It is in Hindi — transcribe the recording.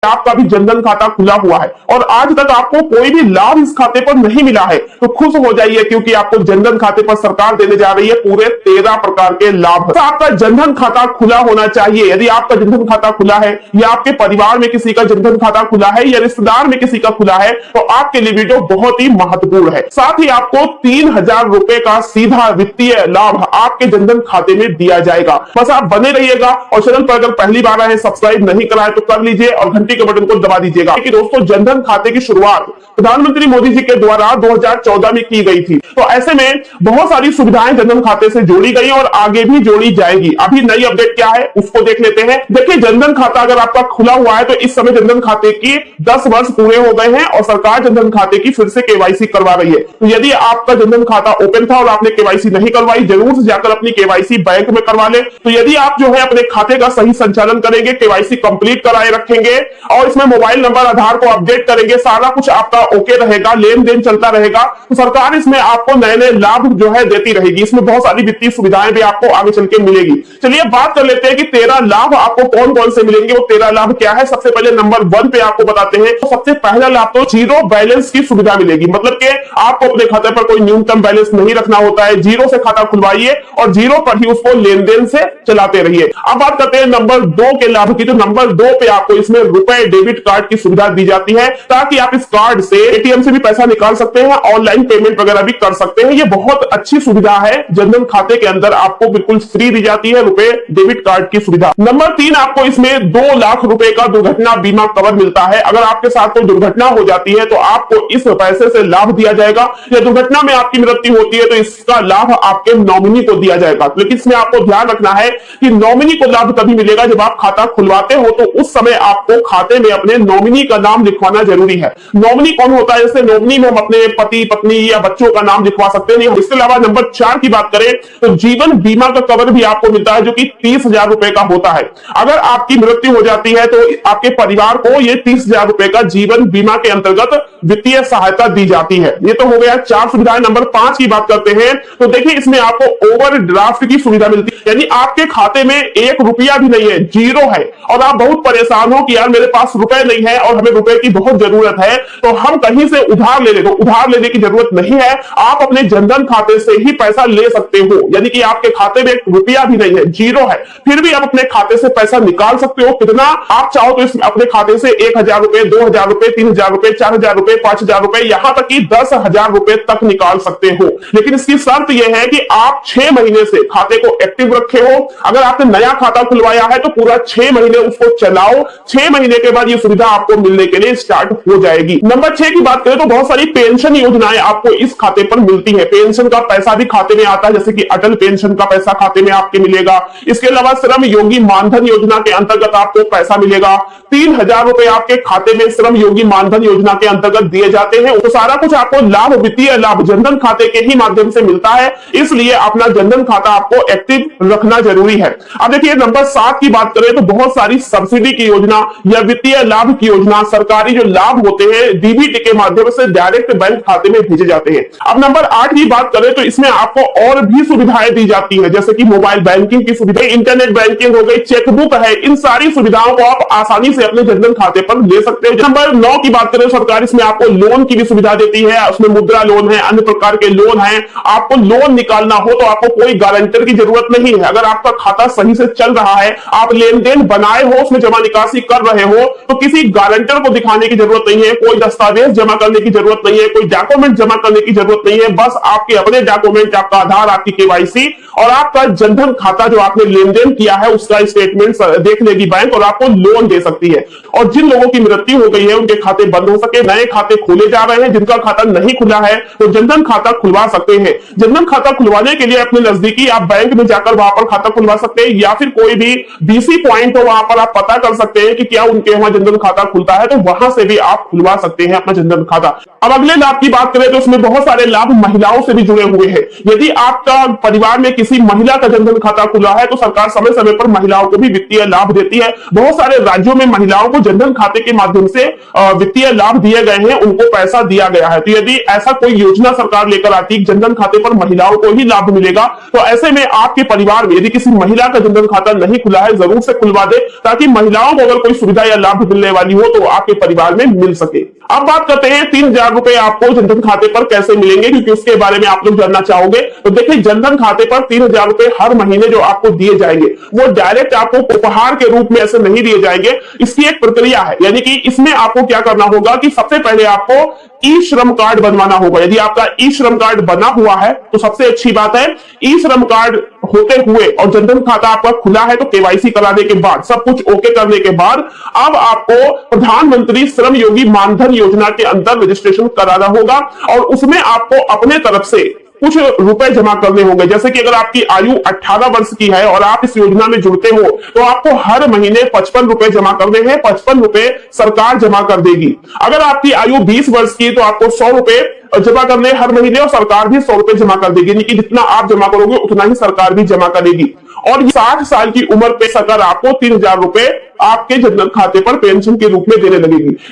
आपका भी जनधन खाता खुला हुआ है और आज तक आपको कोई भी लाभ इस खाते पर नहीं मिला है, तो खुश हो जाइए क्योंकि आपको जनधन खाते पर सरकार देने जा रही है पूरे 13 प्रकार के लाभ। तो आपका जनधन खाता खुला होना चाहिए। यदि आपका जनधन खाता खुला है या आपके परिवार में किसी का जनधन खाता खुला है या रिश्तेदार में किसी का खुला है, तो आपके लिए वीडियो बहुत ही महत्वपूर्ण है। साथ ही आपको 3000 रुपए का सीधा वित्तीय लाभ आपके जनधन खाते में दिया जाएगा। बस आप बने रहिएगा और चैनल पर अगर पहली बार आए, सब्सक्राइब नहीं करा है तो कर लीजिए और घंटी के बटन को दबा दीजिएगा। कि दोस्तों, जनधन खाते की शुरुआत प्रधानमंत्री मोदी जी के द्वारा 2014 में की गई थी, तो ऐसे में बहुत सारी सुविधाएं जनधन खाते से जोड़ी गई और आगे भी जोड़ी जाएगी। अभी नई अपडेट क्या है उसको देख लेते हैं। देखिए, जनधन खाता अगर आपका खुला हुआ है तो इस समय जनधन खाते की 10 वर्ष पूरे हो गए हैं और सरकार जनधन खाते की फिर से केवाईसी करवा रही है। तो यदि आपका जनधन खाता ओपन था और आपने केवाईसी नहीं करवाई, जरूर से जाकर अपनी केवाईसी बैंक में करवा ले। तो यदि आप जो है अपने खाते का सही संचालन करेंगे, केवाईसी कंप्लीट कराए रखेंगे और इसमें मोबाइल नंबर आधार को अपडेट करेंगे, सारा कुछ आपका ओके रहेगा, लेन देन चलता रहेगा, तो सरकार इसमें आपको नए नए लाभ जो है देती रहेगी। इसमें बहुत सारी वित्तीय सुविधाएं भी आपको आगे चल के मिलेगी। चलिए बात कर लेते हैं कि 13 लाभ आपको कौन कौन से मिलेंगे। वो 13 लाभ क्या है, सबसे पहले नंबर 1 पे आपको बताते हैं। तो सबसे पहला लाभ तो जीरो बैलेंस की सुविधा मिलेगी। मतलब कि आपको अपने खाते पर कोई न्यूनतम बैलेंस नहीं रखना होता है, जीरो से खाता खुलवाइए और जीरो पर ही उसको लेन देन से चलाते रहिए। अब बात करते हैं नंबर 2 के लाभ की। तो नंबर 2 पे आपको इसमें रुपए डेबिट कार्ड की सुविधा दी जाती है, ताकि आप इस कार्ड से एटीएम से भी पैसा निकाल सकते हैं, ऑनलाइन पेमेंट वगैरह भी कर सकते हैं। ये बहुत अच्छी सुविधा है, जनधन खाते के अंदर आपको बिल्कुल फ्री दी जाती है रुपए डेबिट कार्ड की सुविधा। नंबर 3, आपको इसमें 2 लाख रुपए का दुर्घटना बीमा कवर मिलता है। अगर आपके साथ कोई दुर्घटना हो जाती है तो आपको इस पैसे से लाभ दिया जाएगा, या दुर्घटना में आपकी मृत्यु होती है तो इसका लाभ आपके नॉमिनी को दिया जाएगा। लेकिन इसमें आपको ध्यान रखना है कि नॉमिनी को लाभ तभी मिलेगा जब आप खाता खुलवाते हो, तो उस समय आपको खाते में अपने नॉमिनी का नाम लिखवाना जरूरी है। नॉमिनी कौन होता है? जैसे नॉमिनी में हम अपने पति पत्नी या बच्चों का नाम लिखवा सकते हैं। इसके अलावा नंबर 4 की बात करें तो जीवन बीमा का कवर भी आपको मिलता है, जो कि 30,000 रुपए का होता है। अगर आपकी मृत्यु हो जाती है तो आपके परिवार को ये 30,000 रुपए का जीवन बीमा के अंतर्गत वित्तीय सहायता दी जाती है। ये तो हो गया 4 सुविधाएं। नंबर 5 की बात करते हैं तो देखिए, इसमें आपको ओवरड्राफ्ट की सुविधा मिलती है। यानी आपके खाते में 1 रुपया भी नहीं है, जीरो है, और आप बहुत परेशान हो कि यार मेरे पास रुपए नहीं है और हमें रुपए की बहुत जरूरत है, तो हम कहीं से उधार ले ले। तो उधार लेने की जरूरत नहीं है, आप अपने जनधन खाते से ही पैसा ले सकते हो। यानी कि आपके खाते में 1 रुपया भी नहीं है, जीरो है, फिर भी आप अपने खाते से पैसा निकाल सकते हो। कितना आप चाहो तो अपने खाते से 1000 रुपए, 2000 रुपए, 3000 रुपए, 4000 रुपए, 5000 रुपए, यहां तक कि 10,000 रुपए तक निकाल सकते हो। लेकिन इसकी शर्त यह है कि आप 6 महीने से खाते को एक्टिव रखे हो। अगर आपने नया खाता खुलवाया है तो पूरा 6 महीने उसको चलाओ। 6 महीने के बाद ये सुविधा आपको मिलने के लिए स्टार्ट हो जाएगी। नंबर 6 की बात करें तो बहुत सारी पेंशन योजनाएं आपको इस खाते पर मिलती है। पेंशन का पैसा भी खाते में आता है, जैसे कि अटल पेंशन का पैसा खाते में आपके मिलेगा। इसके अलावा श्रम योगी मानधन योजना के अंतर्गत आपको पैसा मिलेगा। 3000 रुपए आपके खाते में श्रम योगी मानधन योजना के अंतर्गत दिए जाते हैं। तो सारा कुछ आपको लाभ, वित्तीय लाभ जनधन खाते के ही माध्यम से मिलता है, इसलिए अपना जनधन खाता आपको एक्टिव रखना जरूरी है। अब देखिए, नंबर 7 की बात करें तो बहुत सारी सब्सिडी की योजना या वित्तीय लाभ की योजना, सरकारी जो लाभ होते हैं डीबीटी के माध्यम से डायरेक्ट बैंक खाते में भेजे जाते हैं। अब नंबर 8 की बात करें तो इसमें आपको और भी सुविधाएं दी जाती है, जैसे कि मोबाइल बैंकिंग की सुविधा, इंटरनेट बैंकिंग हो गई, चेकबुक है। इन सारी सुविधाओं को आप आसानी से अपने जनधन खाते पर ले सकते हो। नंबर 9 की बात करें, सरकार इसमें आपको लोन की भी सुविधा देती है। उसमें मुद्रा लोन है, अन्य प्रकार के लोन है। आपको लोन निकालना हो तो आपको कोई गारंटर की जरूरत नहीं है। अगर आपका खाता सही से चल रहा है, आप लेन देन बनाए हो, उसमें जमा निकासी कर रहे हो, तो किसी गारंटर को दिखाने की जरूरत नहीं है, कोई दस्तावेज जमा करने की जरूरत नहीं है, कोई डॉक्यूमेंट जमा करने की जरूरत नहीं है। बस आपके अपने डॉक्यूमेंट, आपका आधार, आपकी केवाईसी और आपका जनधन खाता जो आपने लेन देन किया है उसका स्टेटमेंट देख लेगी बैंक और आपको लोन दे सकती है। और जिन लोगों की मृत्यु हो गई है उनके खाते बंद हो सके, नए खाते खोले जा रहे हैं, जिनका खाता नहीं खुला है तो जनधन खाता खुलवा सकते हैं। जनधन खाता खुलवाने के लिए अपने नजदीकी आप बैंक में जाकर वहां पर खाता खुलवा सकते हैं, या फिर कोई भी बीसी पॉइंट हो वहां पर आप पता कर सकते हैं कि क्या उनके वहां जनधन खाता खुलता है, तो वहां से भी आप खुलवा सकते हैं अपना जनधन खाता। अब अगले लाभ की बात करें तो उसमें बहुत सारे लाभ महिलाओं से भी जुड़े हुए हैं। यदि आपका परिवार में किसी महिला का जनधन खाता खुला है तो सरकार समय समय पर महिलाओं को भी वित्तीय लाभ देती है। बहुत सारे राज्यों में महिलाओं को जनधन खाते के माध्यम से वित्तीय लाभ दिए गए हैं, उनको पैसा दिया गया है। तो यदि ऐसा कोई योजना सरकार लेकर आती है जनधन खाते पर महिलाओं को ही लाभ मिलेगा, तो ऐसे में आपके परिवार में यदि किसी महिला का जनधन खाता नहीं खुला है, जरूर से खुलवा दे, ताकि महिलाओं को अगर कोई सुविधा या लाभ मिलने वाली हो तो आपके परिवार में मिल सके। अब बात करते हैं 3,000 रुपए आपको जनधन खाते पर कैसे मिलेंगे, क्योंकि उसके बारे में आप लोग जानना चाहोगे। तो देखिए, जनधन खाते पर 3,000 रुपए हर महीने जो आपको दिए जाएंगे वो डायरेक्ट आपको उपहार के रूप में ऐसे नहीं दिए जाएंगे। इसकी एक प्रक्रिया है, यानी कि इसमें आपको क्या करना होगा कि सबसे पहले आपको ई श्रम कार्ड बनवाना होगा। यदि आपका ई श्रम कार्ड बना हुआ है तो सबसे अच्छी बात है। ई श्रम कार्ड होते हुए और जनधन खाता आपका खुला है तो केवाईसी कराने के बाद, सब कुछ ओके करने के बाद, अब आपको प्रधानमंत्री श्रम योगी मानधन योजना के अंदर रजिस्ट्रेशन कराना होगा और उसमें आपको अपने तरफ से कुछ रुपए जमा करने होंगे। जैसे कि अगर आपकी आयु 18 वर्ष की है और आप इस योजना में जुड़ते हो तो आपको हर महीने 55 रुपए जमा करने हैं। 55 रुपए सरकार जमा कर देगी। अगर आपकी आयु 20 वर्ष की है तो आपको 100 रुपए जमा करने हर महीने और सरकार भी 100 रुपए जमा कर देगी, यानी कि जितना आप जमा करोगे उतना ही सरकार भी जमा करेगी। और 60 साल की उम्र पे सरकार आपको 3,000 रुपए आपके जनधन खाते पर पेंशन के रूप में देने लगेगी।